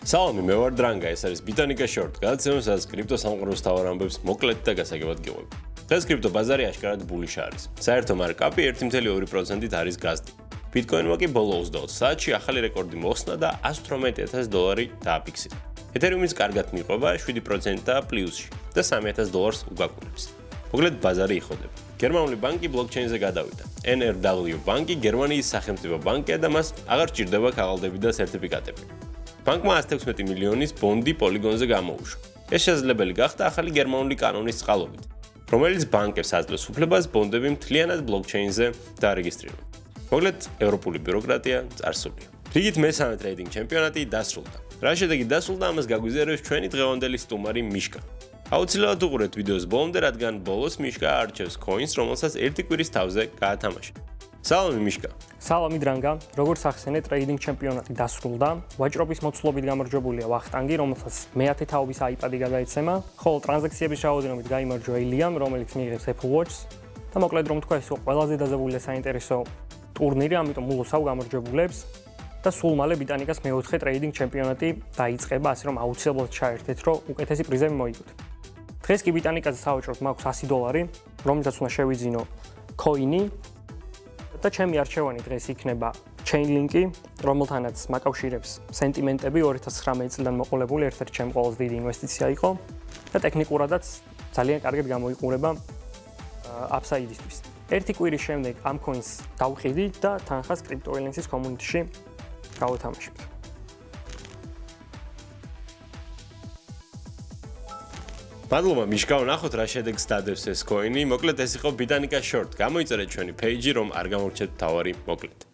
სალამი, მე ვარ დრანგა, ეს არის ბიტანიკა შორტ. გადაცემა, სადაც კრიპტო სამყაროს მთავარ ამბებს მოკლედ და გასაგებად გივყვებით. დღეს კრიპტო ბაზარი აშკარად ბულიშ არის. საერთო მარკაპი 1.2%-ით არის გაზრდი. ბიტკოინმა კი ბოლო 24 საათში ახალი რეკორდი მოხსნა და $118,000 დააფიქსირა. ეთერიუმის კარგად მიყვება 7% და პლუსში და $3,000 უგაკუნებს. მოკლედ ბაზარი იხოდება. გერმანული ბანკი ბლოკჩეინზე გადავიდა. NRW ბანკი გერმანიის სახელმწიფო ბანკია და მას აღარ ჭირდება ქაღალდები და სერტიფიკატები. ბანკმა 116 მილიონის ბონდი პოლიგონზე გამოუშვა. ეს შესაძლებელი გახდა ახალი გერმანული კანონის წყალობით, რომელიც ბანკებს აძლევს უფლებას ბონდები მთლიანად ბლოკჩეინზე დაარეგისტრირონ. მოკლედ, ევროპული ბიუროკრატია წარსულია. რიგით მესამე ტრეიდინგ ჩემპიონატი დასრულდა. რა შედეგი დასრულდა, ამას გაგვიზიარებს ჩვენი დღევანდელი სტუმარი მიშკა. აუცილებლად უყურეთ ვიდეოს ბოლომდე, რადგან ბოლოს მიშკა არჩევს coins, რომელსაც ერთი კვირის თავზე გაათამაშა. სალამი მიშკა. სალამი დრანგა, როგორც ახსენე, ტრეიდინგ ჩემპიონატი დასრულდა. ვაჭრობის მოცულობით გამარჯვებულია ვახტანგი, რომელსაც მე-10 თაობის iPad-ი გადაეცემა, ხოლო ტრანზაქციების რაოდენობით გაიმარჯვა ილიამ, რომელიც მიიღებს Apple Watch-ს. და მოკლედ რომ თქვა, ეს იყო ყველაზე დაძაბული და საინტერესო ტურნირი, ამიტომ ულოცავ გამარჯვებულებს. და სულ მალე ბიტანიკას მე-4 ტრეიდინგ ჩემპიონატი დაიწყება, ასე რომ აუცილებლად ჩაერთეთ, რომ უკეთესი პრიზები მოიგოთ. დღეს კი ბიტანიკაზე სავაჭროდ მაქვს $100, რომელსაც უნდა შევიძინო coin-ი. და ჩემი არჩევანი დღეს იქნება Chainlink-ი, რომელთანაც მაკავშირებს სენტიმენტები 2019 წლიდან მოყოლებული ერთ-ერთი ჩემი ყველაზე დიდი ინვესტიცია იყო და ტექნიკურადაც ძალიან კარგად გამოიყურება upside-ისთვის. ერთი კვირის შემდეგ ამ coins დავყიდი და თანხას CryptoElens-ის community-ში გავეთამაშებთ. მადლობა მიშკა, ვნახოთ რა შედეგს დადევს ეს coin-ი. მოკლედ ეს იყო ბიტანიკა შორტ. გამოიწერეთ ჩვენი page-ი, რომ არ გამორჩეთ თავარი მოკლედ.